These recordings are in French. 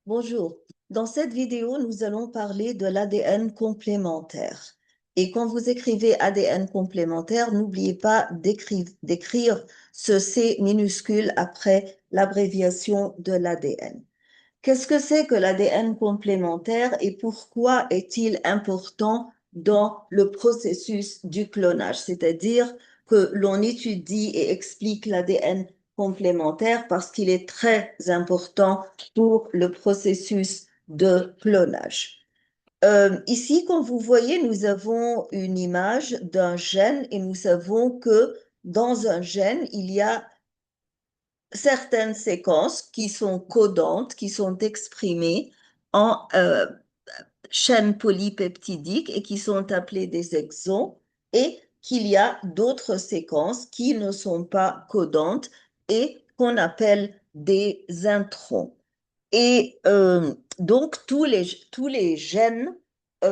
Bonjour. Dans cette vidéo, nous allons parler de l'ADN complémentaire. Et quand vous écrivez ADN complémentaire, n'oubliez pas d'écrire ce C minuscule après l'abréviation de l'ADN. Qu'est-ce que c'est que l'ADN complémentaire et pourquoi est-il important dans le processus du clonage? C'est-à-dire que l'on étudie et explique l'ADN complémentaire parce qu'il est très important pour le processus de clonage. Ici, comme vous voyez, nous avons une image d'un gène et nous savons que dans un gène, il y a certaines séquences qui sont codantes, qui sont exprimées en chaînes polypeptidiques et qui sont appelées des exons, et qu'il y a d'autres séquences qui ne sont pas codantes et qu'on appelle des introns. Et donc, tous les gènes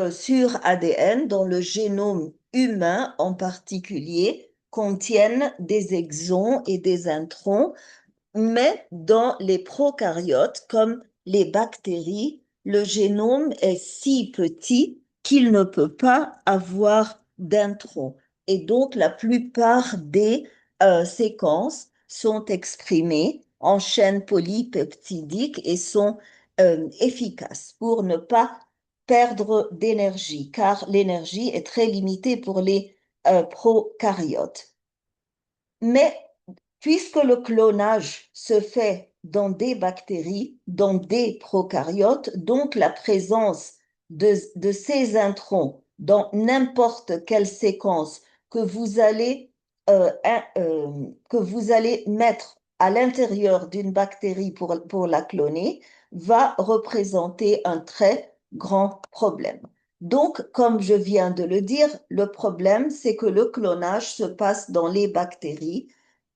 sur ADN, dans le génome humain en particulier, contiennent des exons et des introns, mais dans les prokaryotes, comme les bactéries, le génome est si petit qu'il ne peut pas avoir d'introns. Et donc, la plupart des séquences sont exprimées en chaînes polypeptidiques et sont efficaces pour ne pas perdre d'énergie, car l'énergie est très limitée pour les prokaryotes. Mais puisque le clonage se fait dans des bactéries, dans des prokaryotes, donc la présence de ces introns dans n'importe quelle séquence que vous allez, que vous allez mettre à l'intérieur d'une bactérie pour la cloner, va représenter un très grand problème. Donc, comme je viens de le dire, le problème, c'est que le clonage se passe dans les bactéries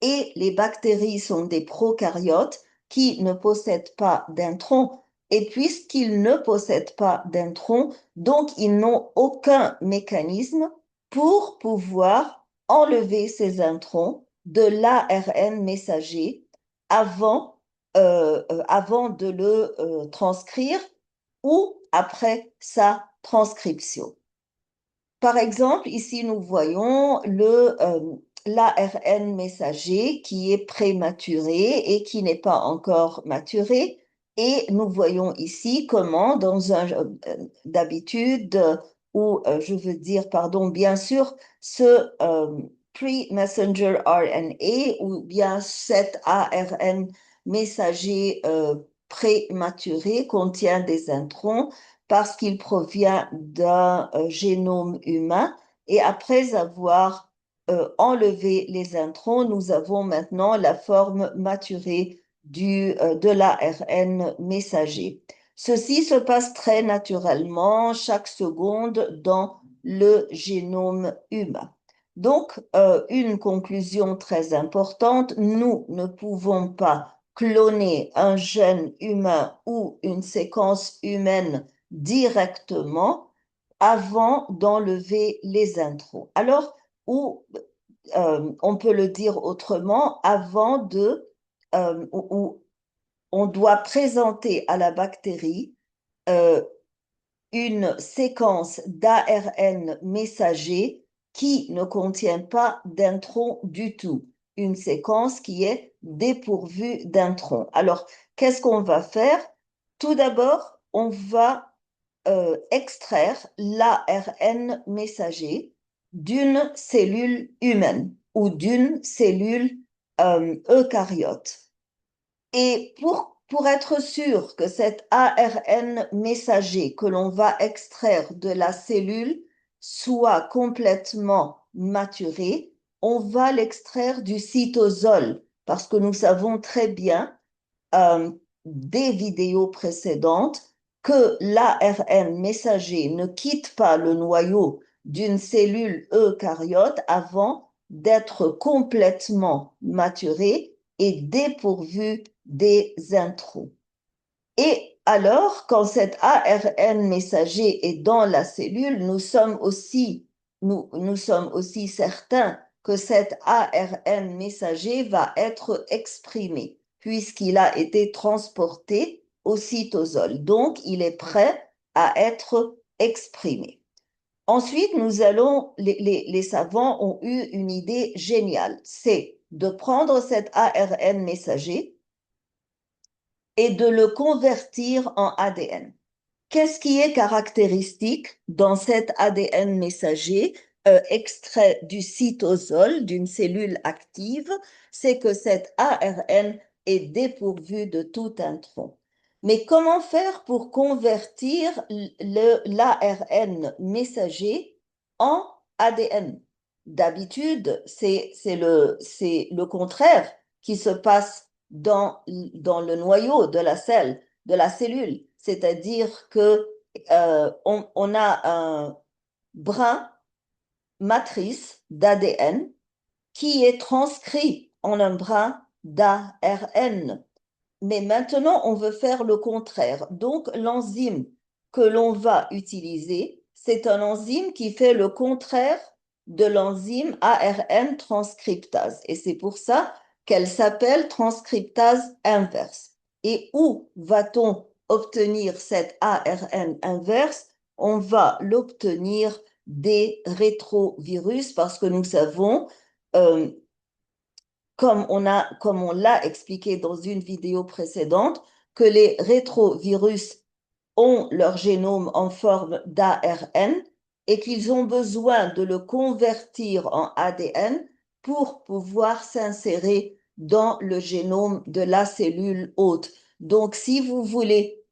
et les bactéries sont des prokaryotes qui ne possèdent pas d'introns. Et puisqu'ils ne possèdent pas d'introns, donc ils n'ont aucun mécanisme pour pouvoir enlever ces introns de l'ARN messager avant, avant de le transcrire ou après sa transcription. Par exemple, ici, nous voyons l'ARN messager qui est prématuré et qui n'est pas encore maturé. Et nous voyons ici comment, d'habitude, ou je veux dire, pardon, bien sûr, ce pre-messenger RNA ou bien cet ARN messager prématuré contient des introns parce qu'il provient d'un génome humain. Et après avoir enlevé les introns, nous avons maintenant la forme maturée de l'ARN messager. Ceci se passe très naturellement chaque seconde dans le génome humain. Donc, une conclusion très importante, nous ne pouvons pas cloner un gène humain ou une séquence humaine directement avant d'enlever les introns. Alors, ou on peut le dire autrement, où on doit présenter à la bactérie euh, une séquence d'ARN messager qui ne contient pas d'introns du tout, une séquence qui est dépourvue d'introns. Alors, qu'est-ce qu'on va faire? Tout d'abord, on va extraire l'ARN messager d'une cellule humaine ou d'une cellule eucaryote. Et pour être sûr que cet ARN messager que l'on va extraire de la cellule soit complètement maturé, on va l'extraire du cytosol parce que nous savons très bien euh, des vidéos précédentes que l'ARN messager ne quitte pas le noyau d'une cellule eucaryote avant d'être complètement maturé et dépourvu des introns. Et alors, quand cet ARN messager est dans la cellule, nous sommes aussi certains que cet ARN messager va être exprimé puisqu'il a été transporté au cytosol. Donc, il est prêt à être exprimé. Ensuite, les savants ont eu une idée géniale, c'est de prendre cet ARN messager et de le convertir en ADN. Qu'est-ce qui est caractéristique dans cet ADN messager extrait du cytosol, d'une cellule active? C'est que cet ARN est dépourvu de tout intron. Mais comment faire pour convertir l'ARN messager en ADN? D'habitude, c'est le contraire qui se passe dans le noyau de la cellule, c'est-à-dire que on a un brin matrice d'ADN qui est transcrit en un brin d'ARN. Mais maintenant, on veut faire le contraire. Donc, l'enzyme que l'on va utiliser, c'est un enzyme qui fait le contraire de l'enzyme ARN transcriptase. Et c'est pour ça qu'elle s'appelle transcriptase inverse. Et où va-t-on obtenir cette ARN inverse? On va l'obtenir des rétrovirus parce que nous savons, euh, comme on l'a expliqué dans une vidéo précédente, que les rétrovirus ont leur génome en forme d'ARN et qu'ils ont besoin de le convertir en ADN pour pouvoir s'insérer dans le génome de la cellule hôte. Donc, si vous voulez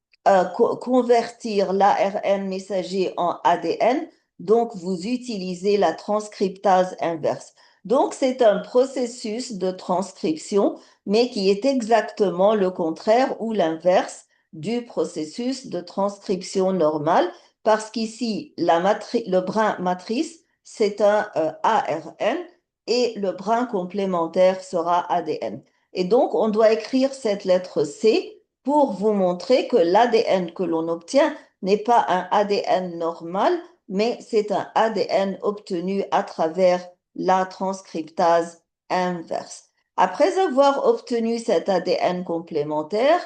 convertir l'ARN messager en ADN, donc vous utilisez la transcriptase inverse. Donc, c'est un processus de transcription, mais qui est exactement le contraire ou l'inverse du processus de transcription normale, parce qu'ici, le brin matrice, c'est un ARN et le brin complémentaire sera ADN. Et donc, on doit écrire cette lettre C pour vous montrer que l'ADN que l'on obtient n'est pas un ADN normal, mais c'est un ADN obtenu à travers la transcriptase inverse. Après avoir obtenu cet ADN complémentaire,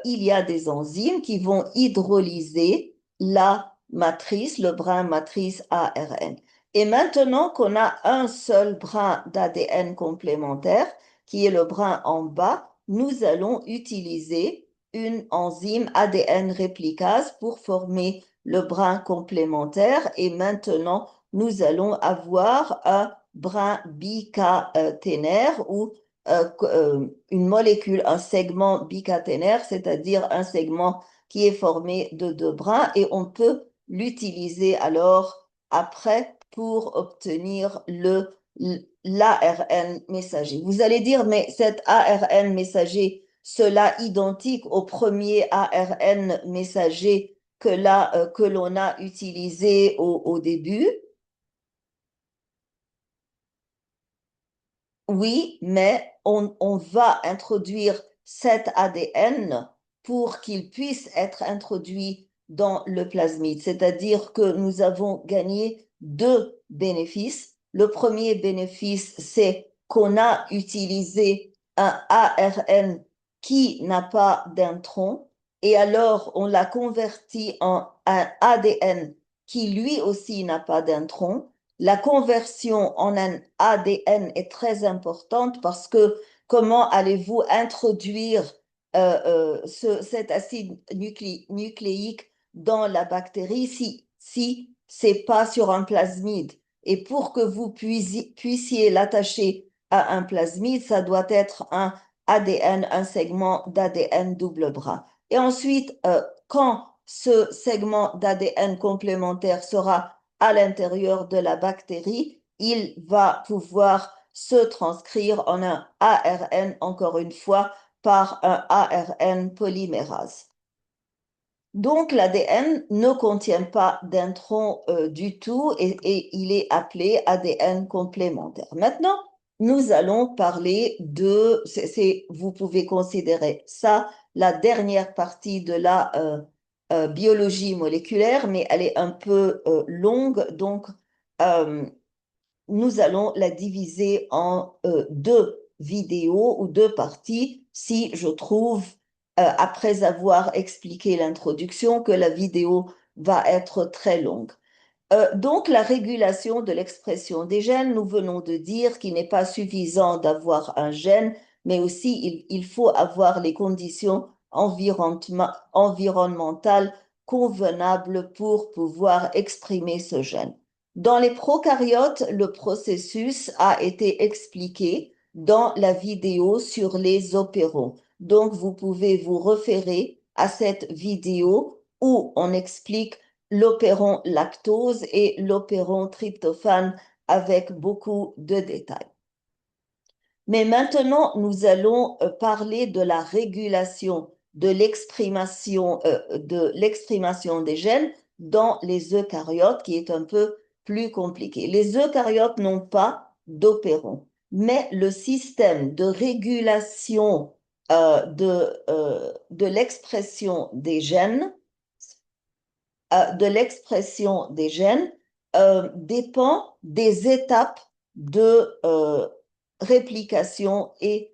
il y a des enzymes qui vont hydrolyser la matrice, le brin matrice ARN. Et maintenant qu'on a un seul brin d'ADN complémentaire, qui est le brin en bas, nous allons utiliser une enzyme ADN réplicase pour former le brin complémentaire. Et maintenant, nous allons avoir un brin bicaténaire ou une molécule, un segment bicaténaire, c'est-à-dire un segment qui est formé de deux brins et on peut l'utiliser alors après pour obtenir l'ARN messager. Vous allez dire, mais cet ARN messager, cela identique au premier ARN messager que l'on a utilisé au début? Oui, mais on va introduire cet ADN pour qu'il puisse être introduit dans le plasmide. C'est-à-dire que nous avons gagné deux bénéfices. Le premier bénéfice, c'est qu'on a utilisé un ARN qui n'a pas d'intron et alors on l'a converti en un ADN qui lui aussi n'a pas d'intron. La conversion en un ADN est très importante parce que comment allez-vous introduire cet acide nucléique dans la bactérie si c'est pas sur un plasmide? Et pour que vous puissiez l'attacher à un plasmide, ça doit être un ADN, un segment d'ADN double bras. Et ensuite, quand ce segment d'ADN complémentaire sera à l'intérieur de la bactérie, il va pouvoir se transcrire en un ARN, encore une fois, par un ARN polymérase. Donc, l'ADN ne contient pas d'intron du tout et il est appelé ADN complémentaire. Maintenant, nous allons parler vous pouvez considérer ça la dernière partie de la biologie moléculaire, mais elle est un peu longue, donc euh, nous allons la diviser en deux vidéos ou deux parties si je trouve après avoir expliqué l'introduction, que la vidéo va être très longue. Donc, la régulation de l'expression des gènes, nous venons de dire qu'il n'est pas suffisant d'avoir un gène, mais aussi il faut avoir les conditions environnementales convenables pour pouvoir exprimer ce gène. Dans les prokaryotes, le processus a été expliqué dans la vidéo sur les opérons. Donc, vous pouvez vous référer à cette vidéo où on explique l'opéron lactose et l'opéron tryptophane avec beaucoup de détails. Mais maintenant, nous allons parler de la régulation de l'exprimation des gènes dans les eucaryotes, qui est un peu plus compliqué. Les eucaryotes n'ont pas d'opéron, mais le système de régulation de l'expression des gènes dépend des étapes de réplication et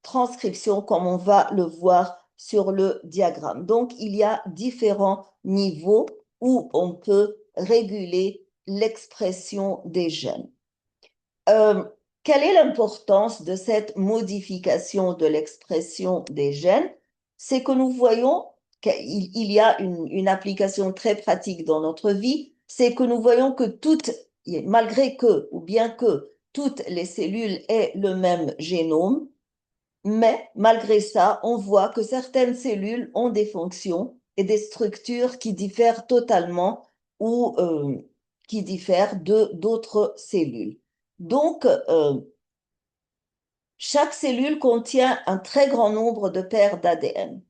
transcription, comme on va le voir sur le diagramme. Donc, il y a différents niveaux où on peut réguler l'expression des gènes. Quelle est l'importance de cette modification de l'expression des gènes? C'est que nous voyons qu'il y a une application très pratique dans notre vie, c'est que nous voyons que malgré que, ou bien que toutes les cellules aient le même génome, mais malgré ça, on voit que certaines cellules ont des fonctions et des structures qui diffèrent totalement ou qui diffèrent d'autres cellules. Donc, chaque cellule contient un très grand nombre de paires d'ADN.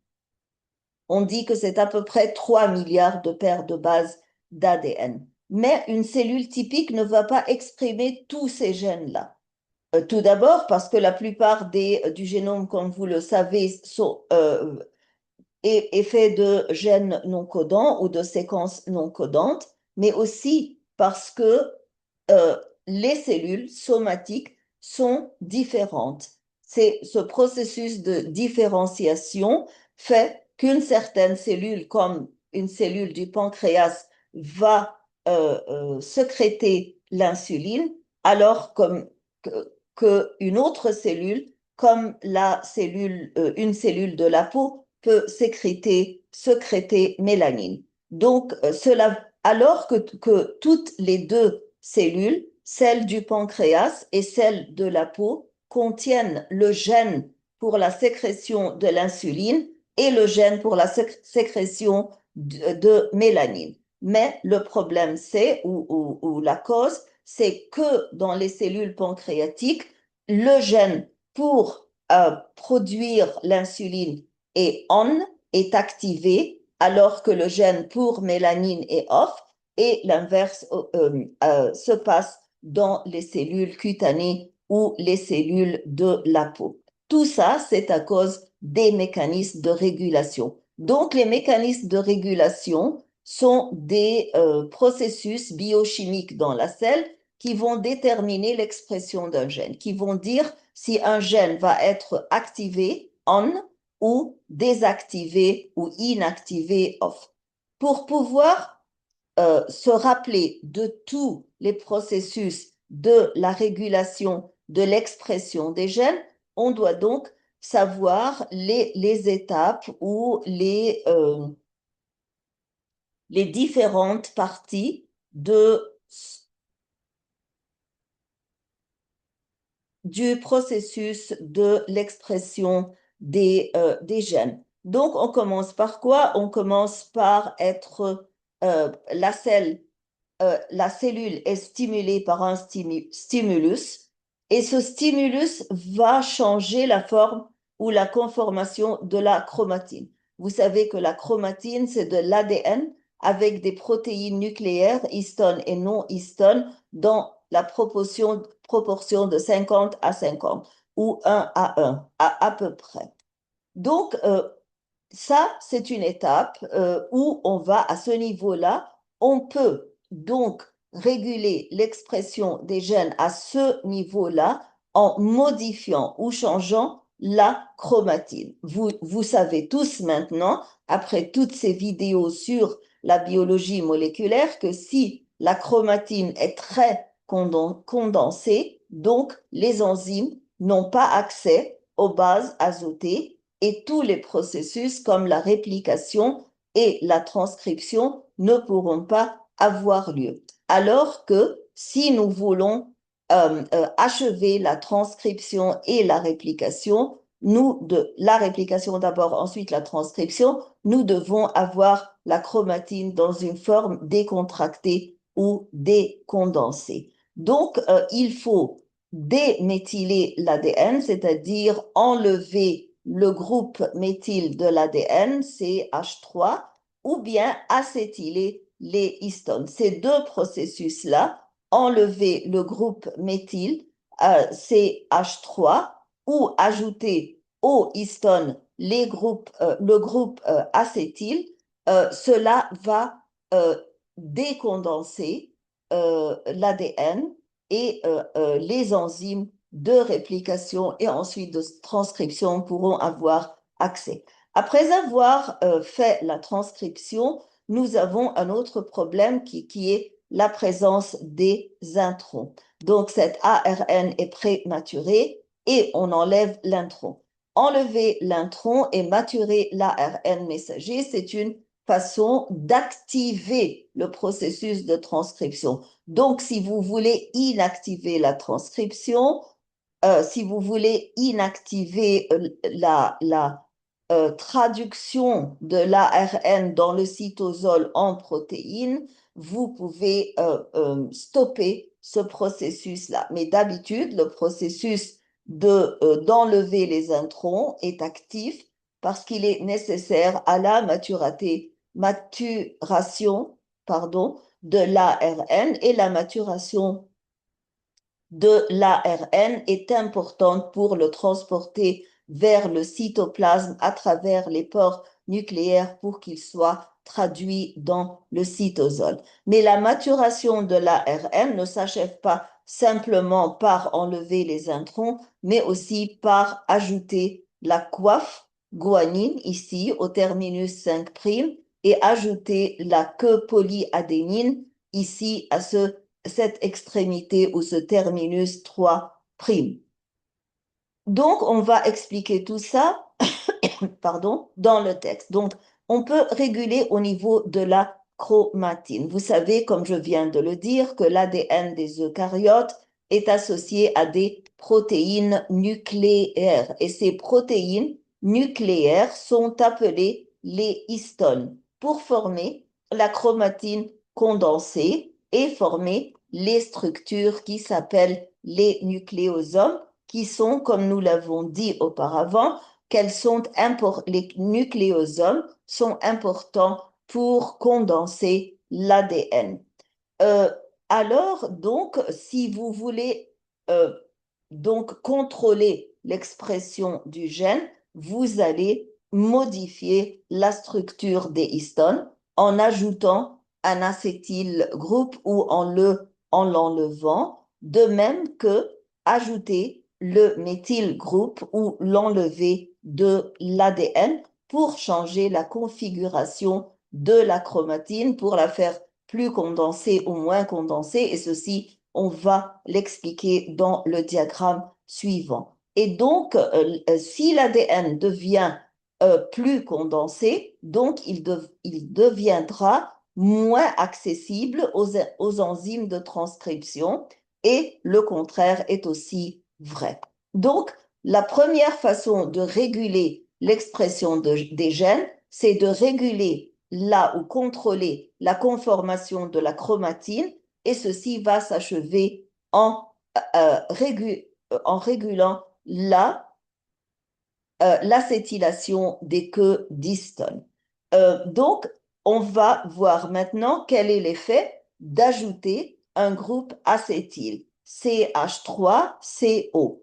On dit que c'est à peu près 3 milliards de paires de bases d'ADN. Mais une cellule typique ne va pas exprimer tous ces gènes-là. Tout d'abord parce que la plupart du génome, comme vous le savez, est fait de gènes non codants ou de séquences non codantes, mais aussi parce que les cellules somatiques sont différentes. C'est ce processus de différenciation fait qu'une certaine cellule, comme une cellule du pancréas, va sécréter l'insuline, alors qu'une autre cellule, comme une cellule de la peau, peut sécréter mélanine. Donc, alors que toutes les deux cellules, celle du pancréas et celle de la peau, contiennent le gène pour la sécrétion de l'insuline et le gène pour la sécrétion de mélanine. Mais le problème, ou la cause, c'est que dans les cellules pancréatiques, le gène pour produire l'insuline est activé, alors que le gène pour mélanine est off, et l'inverse se passe dans les cellules cutanées ou les cellules de la peau. Tout ça, c'est à cause des mécanismes de régulation. Donc, les mécanismes de régulation sont des processus biochimiques dans la cellule qui vont déterminer l'expression d'un gène, qui vont dire si un gène va être activé on ou désactivé ou inactivé off. Pour pouvoir se rappeler de tous les processus de la régulation de l'expression des gènes, on doit donc savoir les étapes ou les différentes parties du processus de l'expression des gènes. Donc, on commence par quoi? On commence par être la cellule est stimulée par un stimulus et ce stimulus va changer la forme ou la conformation de la chromatine. Vous savez que la chromatine, c'est de l'ADN avec des protéines nucléaires, histone et non histone, dans la proportion de 50 à 50 ou 1 à 1 à peu près. Donc, ça, c'est une étape où on va à ce niveau-là. On peut donc réguler l'expression des gènes à ce niveau-là en modifiant ou changeant la chromatine. Vous savez tous maintenant, après toutes ces vidéos sur la biologie moléculaire, que si la chromatine est très condensée, donc les enzymes n'ont pas accès aux bases azotées et tous les processus comme la réplication et la transcription ne pourront pas avoir lieu. Alors que si nous voulons achever la transcription et la réplication, la réplication d'abord, ensuite la transcription, nous devons avoir la chromatine dans une forme décontractée ou décondensée. Donc, il faut déméthyler l'ADN, c'est-à-dire enlever le groupe méthyle de l'ADN, CH3, ou bien acétyler les histones. Ces deux processus-là, enlever le groupe méthyle, CH3, ou ajouter au histone le groupe acétyl, cela va décondenser l'ADN et les enzymes de réplication et ensuite de transcription pourront avoir accès. Après avoir fait la transcription, nous avons un autre problème qui est la présence des introns. Donc, cet ARN est prématuré et on enlève l'intron. Enlever l'intron et maturer l'ARN messager, c'est une façon d'activer le processus de transcription. Donc, si vous voulez inactiver la transcription, si vous voulez inactiver la traduction de l'ARN dans le cytosol en protéines, vous pouvez stopper ce processus-là. Mais d'habitude, le processus d'enlever les introns est actif parce qu'il est nécessaire à la maturation, pardon, de l'ARN et la maturation de l'ARN est importante pour le transporter vers le cytoplasme à travers les pores nucléaires pour qu'il soit traduit dans le cytosol. Mais la maturation de l'ARN ne s'achève pas simplement par enlever les introns, mais aussi par ajouter la coiffe guanine ici au terminus 5' et ajouter la queue polyadénine ici à cette extrémité ou ce terminus 3'. Donc, on va expliquer tout ça, pardon, dans le texte. Donc, on peut réguler au niveau de la chromatine. Vous savez, comme je viens de le dire, que l'ADN des eucaryotes est associé à des protéines nucléaires. Et ces protéines nucléaires sont appelées les histones pour former la chromatine condensée et former les structures qui s'appellent les nucléosomes, qui sont, comme nous l'avons dit auparavant, les nucléosomes sont importants pour condenser l'ADN. Euh, alors, donc, si vous voulez donc contrôler l'expression du gène, vous allez modifier la structure des histones en ajoutant un acétyl groupe ou en l'enlevant, de même que ajouter le méthyl groupe ou l'enlever de l'ADN pour changer la configuration de la chromatine, pour la faire plus condensée ou moins condensée, et ceci, on va l'expliquer dans le diagramme suivant. Et donc, si l'ADN devient plus condensé, donc il deviendra moins accessible aux enzymes de transcription et le contraire est aussi vrai. Donc, la première façon de réguler l'expression des gènes, c'est de réguler ou contrôler la conformation de la chromatine et ceci va s'achever en régulant l'acétylation des queues d'histone. Donc, on va voir maintenant quel est l'effet d'ajouter un groupe acétyl, CH3CO,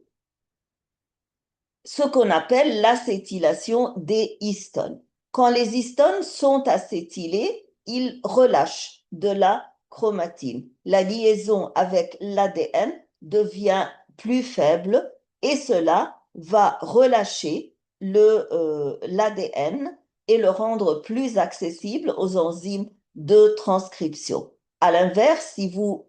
ce qu'on appelle l'acétylation des histones. Quand les histones sont acétylés, ils relâchent de la chromatine. La liaison avec l'ADN devient plus faible et cela va relâcher l'ADN et le rendre plus accessible aux enzymes de transcription. À l'inverse, si vous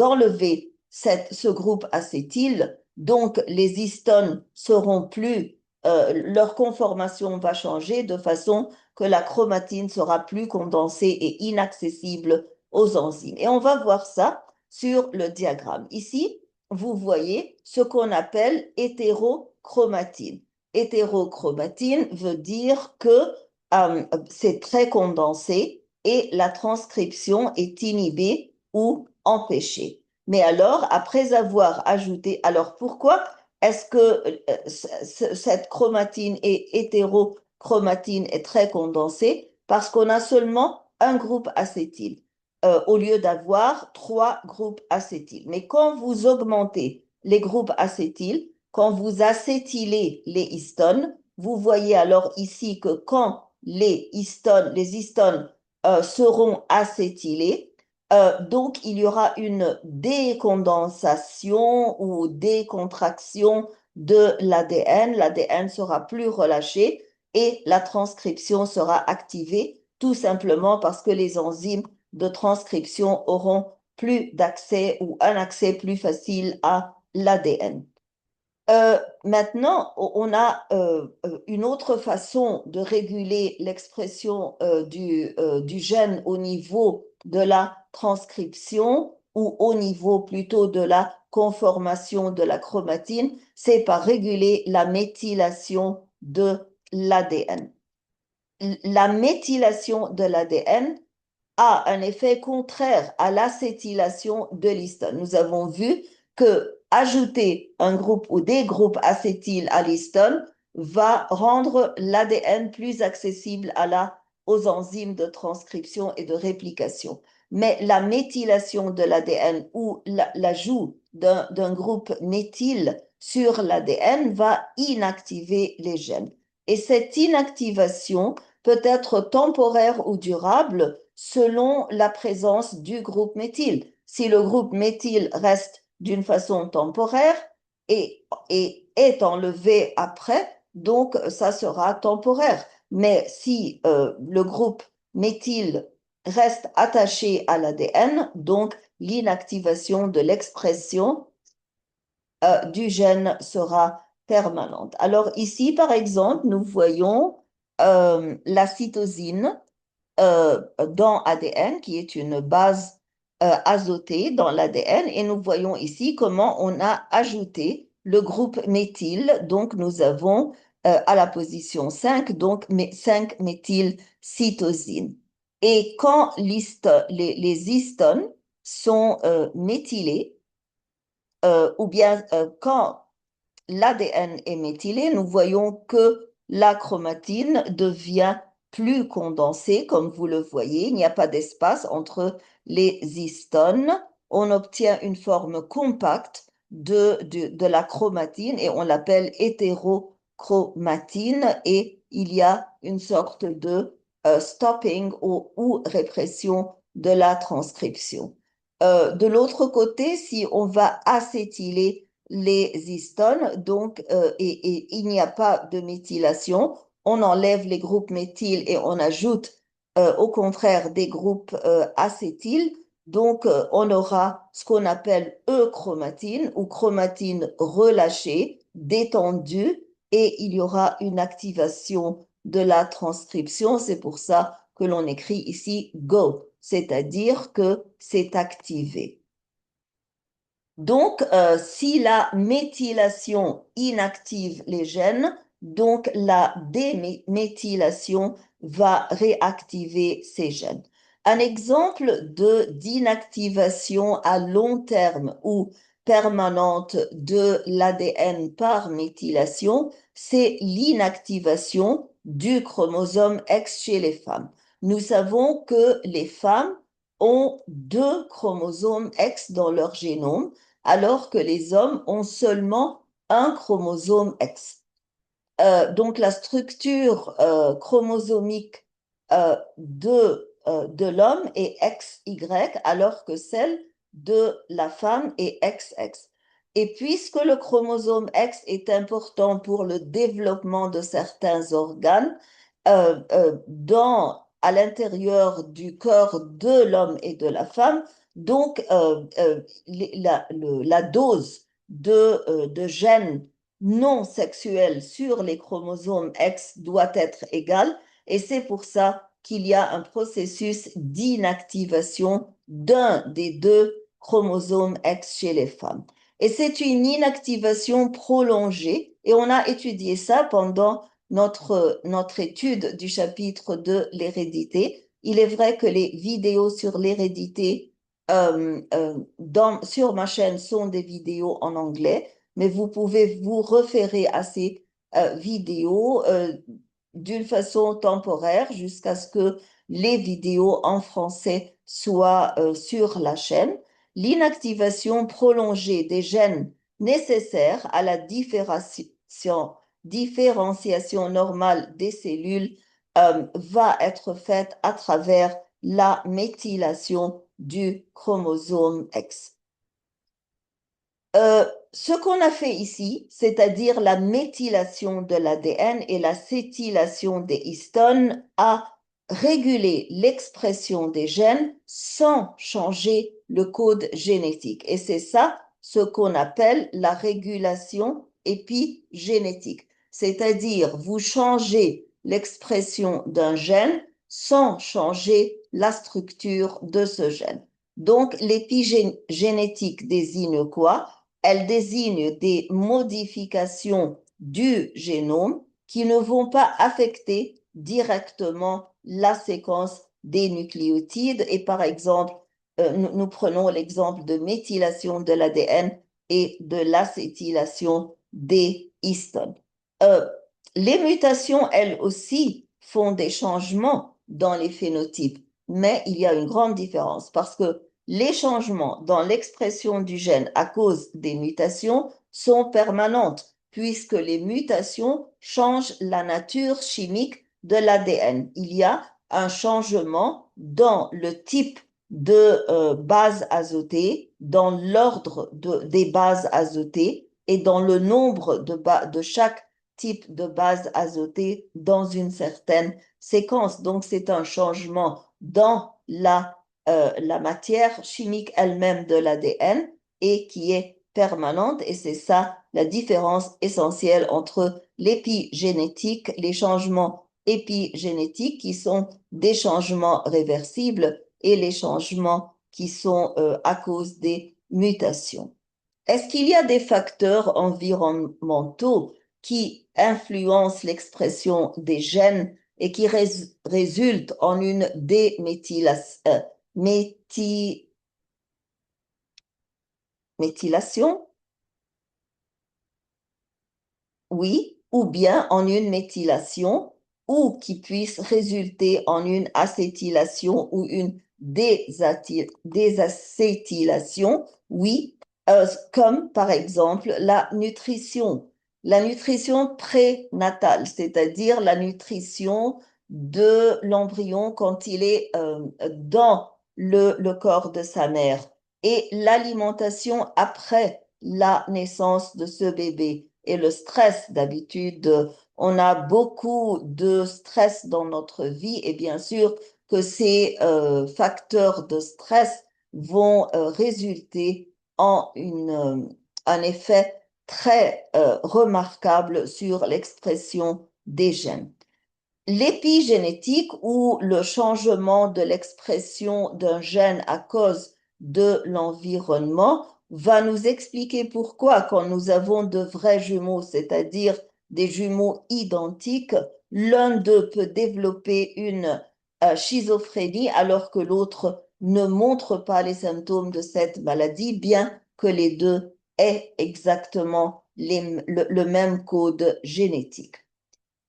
enlevez ce groupe acétyl, donc les histones seront plus, leur conformation va changer de façon que la chromatine sera plus condensée et inaccessible aux enzymes. Et on va voir ça sur le diagramme. Ici, vous voyez ce qu'on appelle hétérochromatine. Hétérochromatine veut dire que c'est très condensé et la transcription est inhibée ou empêchée. Mais alors, après avoir ajouté, alors pourquoi est-ce que cette chromatine et hétérochromatine est très condensée? Parce qu'on a seulement un groupe acétyl au lieu d'avoir trois groupes acétyl. Mais quand vous augmentez les groupes acétyl, quand vous acétylez les histones, vous voyez alors ici que quand les histones seront acétylées, donc il y aura une décondensation ou décontraction de l'ADN. L'ADN sera plus relâché et la transcription sera activée tout simplement parce que les enzymes de transcription auront plus d'accès ou un accès plus facile à l'ADN. Maintenant, on a une autre façon de réguler l'expression du gène au niveau de la transcription ou au niveau plutôt de la conformation de la chromatine, c'est par réguler la méthylation de l'ADN. La méthylation de l'ADN a un effet contraire à l'acétylation de l'histone. Nous avons vu que ajouter un groupe ou des groupes acétyl à l'histone va rendre l'ADN plus accessible aux enzymes de transcription et de réplication. Mais la méthylation de l'ADN ou l'ajout d'un groupe méthyle sur l'ADN va inactiver les gènes. Et cette inactivation peut être temporaire ou durable selon la présence du groupe méthyle. Si le groupe méthyle reste d'une façon temporaire et est enlevé après, donc ça sera temporaire. Mais si le groupe méthyle reste attaché à l'ADN, donc l'inactivation de l'expression du gène sera permanente. Alors ici, par exemple, nous voyons la cytosine dans ADN, qui est une base azotée dans l'ADN, et nous voyons ici comment on a ajouté le groupe méthyle. Donc, nous avons à la position 5, donc 5 méthylcytosine. Et quand les histones sont méthylés, ou bien quand l'ADN est méthylé, nous voyons que la chromatine devient plus condensée, comme vous le voyez. Il n'y a pas d'espace entre les histones. On obtient une forme compacte de la chromatine et on l'appelle hétérochromatine et il y a une sorte de stopping ou répression de la transcription. De l'autre côté, si on va acétyler les histones, donc, et il n'y a pas de méthylation, on enlève les groupes méthyl et on ajoute au contraire des groupes acétyl. Donc, on aura ce qu'on appelle euchromatine ou chromatine relâchée, détendue, et il y aura une activation de la transcription. C'est pour ça que l'on écrit ici Go, c'est-à-dire que c'est activé. Donc, si la méthylation inactive les gènes, donc la déméthylation va réactiver ces gènes. Un exemple d'inactivation à long terme ou permanente de l'ADN par méthylation, c'est l'inactivation du chromosome X chez les femmes. Nous savons que les femmes ont deux chromosomes X dans leur génome, alors que les hommes ont seulement un chromosome X. Donc la structure chromosomique de l'homme est XY, alors que celle de la femme est XX. Et puisque le chromosome X est important pour le développement de certains organes, à l'intérieur du corps de l'homme et de la femme, donc la dose de gènes non sexuels sur les chromosomes X doit être égale, et c'est pour ça qu'il y a un processus d'inactivation d'un des deux chromosomes X chez les femmes. Et c'est une inactivation prolongée, et on a étudié ça pendant notre étude du chapitre de l'hérédité. Il est vrai que les vidéos sur l'hérédité sur ma chaîne sont des vidéos en anglais, mais vous pouvez vous référer à ces vidéos d'une façon temporaire jusqu'à ce que les vidéos en français soient sur la chaîne. L'inactivation prolongée des gènes nécessaires à la différenciation normale des cellules va être faite à travers la méthylation du chromosome X. Ce qu'on a fait ici, c'est-à-dire la méthylation de l'ADN et l'acétylation des histones, a régulé l'expression des gènes sans changer le code génétique. Et c'est ça ce qu'on appelle la régulation épigénétique. C'est-à-dire, vous changez l'expression d'un gène sans changer la structure de ce gène. Donc, l'épigénétique désigne quoi? Elle désigne des modifications du génome qui ne vont pas affecter directement la séquence des nucléotides. Et par exemple, nous prenons l'exemple de méthylation de l'ADN et de l'acétylation des histones. Euh, les mutations, elles aussi, font des changements dans les phénotypes, mais il y a une grande différence parce que les changements dans l'expression du gène à cause des mutations sont permanentes, puisque les mutations changent la nature chimique de l'ADN. Il y a un changement dans le type de base azotée, dans l'ordre des bases azotées et dans le nombre de chaque type de base azotée dans une certaine séquence. Donc, c'est un changement dans la matière chimique elle-même de l'ADN et qui est permanente. Et c'est ça la différence essentielle entre l'épigénétique, les changements épigénétiques qui sont des changements réversibles et les changements qui sont à cause des mutations. Est-ce qu'il y a des facteurs environnementaux qui influencent l'expression des gènes et qui résultent en une méthylation? Oui, ou bien en une méthylation, ou qui puisse résulter en une acétylation ou une désacétylation, oui, comme par exemple la nutrition. La nutrition prénatale, c'est-à-dire la nutrition de l'embryon quand il est dans le corps de sa mère, et l'alimentation après la naissance de ce bébé. Et le stress, d'habitude, on a beaucoup de stress dans notre vie et bien sûr que ces facteurs de stress vont résulter en un effet très remarquable sur l'expression des gènes. L'épigénétique ou le changement de l'expression d'un gène à cause de l'environnement va nous expliquer pourquoi quand nous avons de vrais jumeaux, c'est-à-dire des jumeaux identiques, l'un d'eux peut développer une schizophrénie alors que l'autre ne montre pas les symptômes de cette maladie, bien que les deux aient exactement le même code génétique.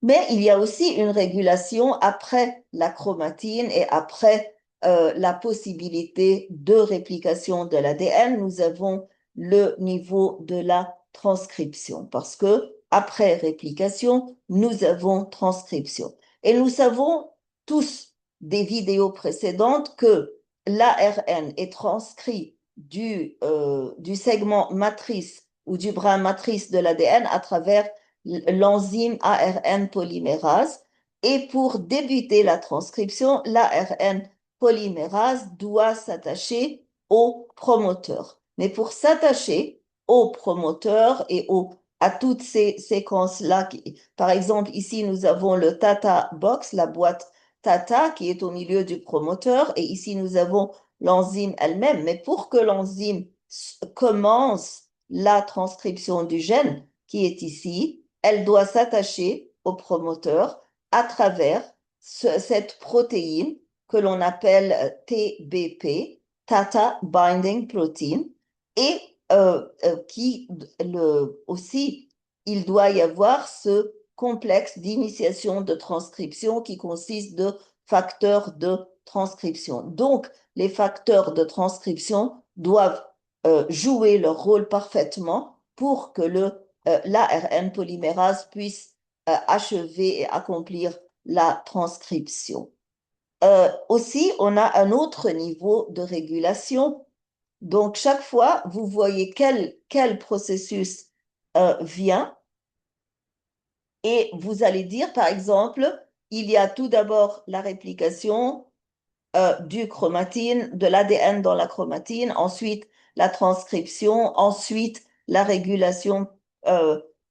Mais il y a aussi une régulation après la chromatine et après la possibilité de réplication de l'ADN. Nous avons le niveau de la transcription parce que après réplication, nous avons transcription. Et nous savons tous des vidéos précédentes que l'ARN est transcrit du segment matrice ou du brin matrice de l'ADN à travers l'enzyme ARN polymérase. Et pour débuter la transcription, l'ARN polymérase doit s'attacher au promoteur. Mais pour s'attacher au promoteur et à toutes ces séquences-là, par exemple, ici, nous avons le Tata Box, la boîte Tata qui est au milieu du promoteur, et ici, nous avons l'enzyme elle-même. Mais pour que l'enzyme commence la transcription du gène qui est ici, elle doit s'attacher au promoteur à travers cette protéine que l'on appelle TBP, Tata Binding Protein, et aussi, il doit y avoir ce complexe d'initiation de transcription qui consiste de facteurs de transcription. Donc, les facteurs de transcription doivent jouer leur rôle parfaitement pour que l'ARN polymérase puisse achever et accomplir la transcription. Aussi, on a un autre niveau de régulation. Donc, chaque fois, vous voyez quel processus vient et vous allez dire, par exemple, il y a tout d'abord la réplication du chromatine, de l'ADN dans la chromatine, ensuite la transcription, ensuite la régulation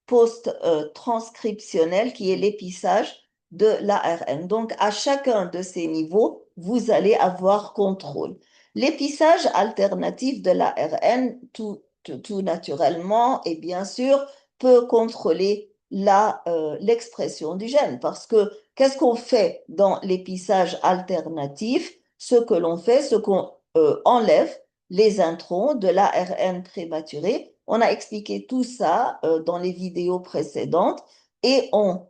post-transcriptionnelle qui est l'épissage de l'ARN. Donc, à chacun de ces niveaux, vous allez avoir contrôle. L'épissage alternatif de l'ARN, tout naturellement et bien sûr, peut contrôler l'expression du gène parce que qu'est-ce qu'on fait dans l'épissage alternatif? Ce que l'on fait, c'est qu'on enlève les introns de l'ARN prématuré. On a expliqué tout ça dans les vidéos précédentes et on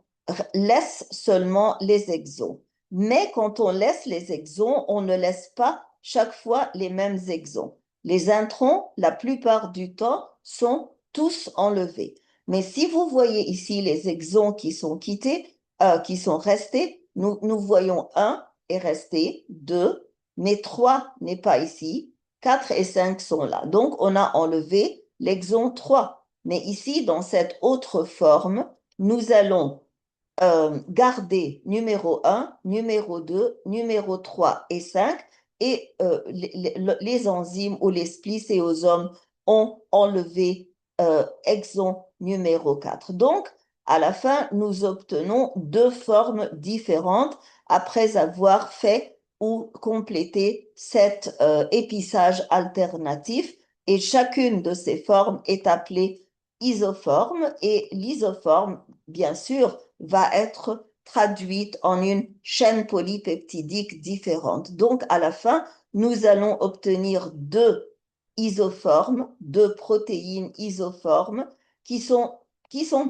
laisse seulement les exons. Mais quand on laisse les exons, on ne laisse pas chaque fois les mêmes exons. Les introns, la plupart du temps, sont tous enlevés. Mais si vous voyez ici les exons qui sont quittés, qui sont restés, nous voyons 1 est resté, 2, mais 3 n'est pas ici, 4 et 5 sont là. Donc, on a enlevé l'exon 3. Mais ici, dans cette autre forme, nous allons garder numéro 1, numéro 2, numéro 3 et 5 et les enzymes ou les spliceosomes ont enlevé exon numéro 4. Donc, à la fin, nous obtenons deux formes différentes après avoir fait ou complété cet épissage alternatif et chacune de ces formes est appelée isoforme et l'isoforme, bien sûr, va être traduite en une chaîne polypeptidique différente. Donc, à la fin, nous allons obtenir deux isoformes, deux protéines isoformes qui sont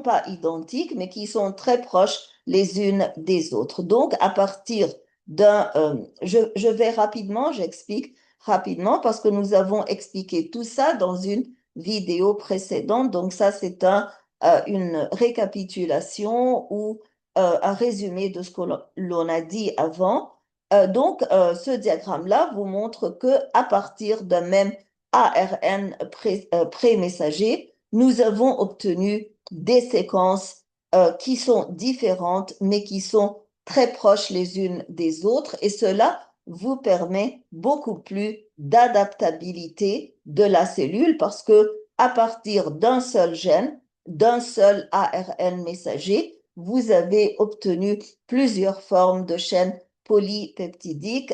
pas identiques, mais qui sont très proches les unes des autres. Donc, à partir je vais rapidement, j'explique rapidement parce que nous avons expliqué tout ça dans une vidéo précédente. Donc, ça, c'est une récapitulation ou un résumé de ce que l'on a dit avant. Ce diagramme-là vous montre que à partir d'un même ARN pré-messager, nous avons obtenu des séquences qui sont différentes, mais qui sont très proches les unes des autres, et cela vous permet beaucoup plus d'adaptabilité de la cellule parce que à partir d'un seul gène, d'un seul ARN messager, vous avez obtenu plusieurs formes de chaînes polypeptidiques.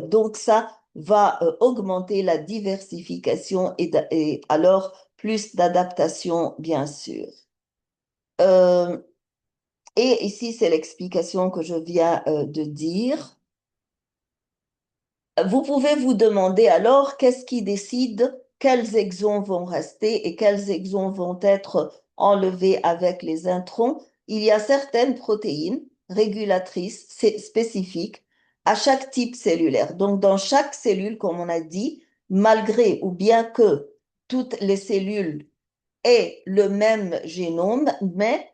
Donc, ça va augmenter la diversification et alors plus d'adaptation, bien sûr. Euh, et ici, c'est l'explication que je viens de dire. Vous pouvez vous demander alors qu'est-ce qui décide quels exons vont rester et quels exons vont être enlevés avec les introns. Il y a certaines protéines régulatrices spécifiques à chaque type cellulaire. Donc, dans chaque cellule, comme on a dit, malgré ou bien que toutes les cellules aient le même génome, mais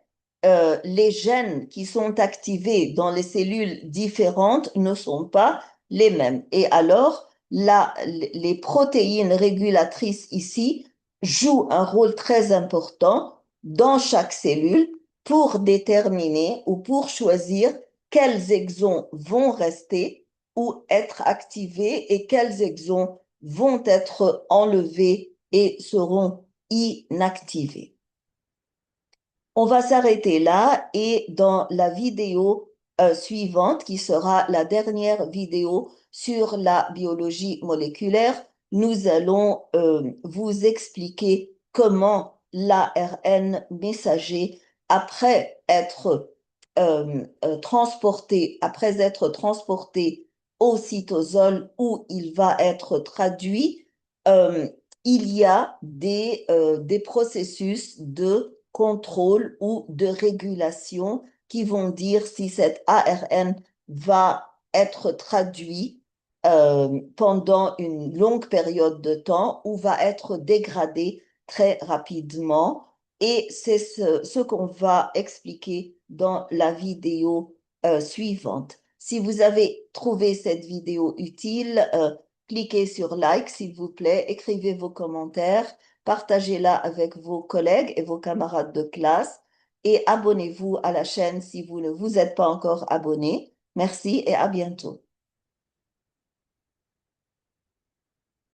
les gènes qui sont activés dans les cellules différentes ne sont pas les mêmes. Et alors, les protéines régulatrices ici joue un rôle très important dans chaque cellule pour déterminer ou pour choisir quels exons vont rester ou être activés et quels exons vont être enlevés et seront inactivés. On va s'arrêter là et dans la vidéo suivante, qui sera la dernière vidéo sur la biologie moléculaire, nous allons vous expliquer comment l'ARN messager, après être transporté au cytosol où il va être traduit, euh, il y a des processus de contrôle ou de régulation qui vont dire si cet ARN va être traduit pendant une longue période de temps ou va être dégradé très rapidement. Et c'est ce qu'on va expliquer dans la vidéo suivante. Si vous avez trouvé cette vidéo utile, cliquez sur like, s'il vous plaît, écrivez vos commentaires, partagez-la avec vos collègues et vos camarades de classe et abonnez-vous à la chaîne si vous ne vous êtes pas encore abonné. Merci et à bientôt.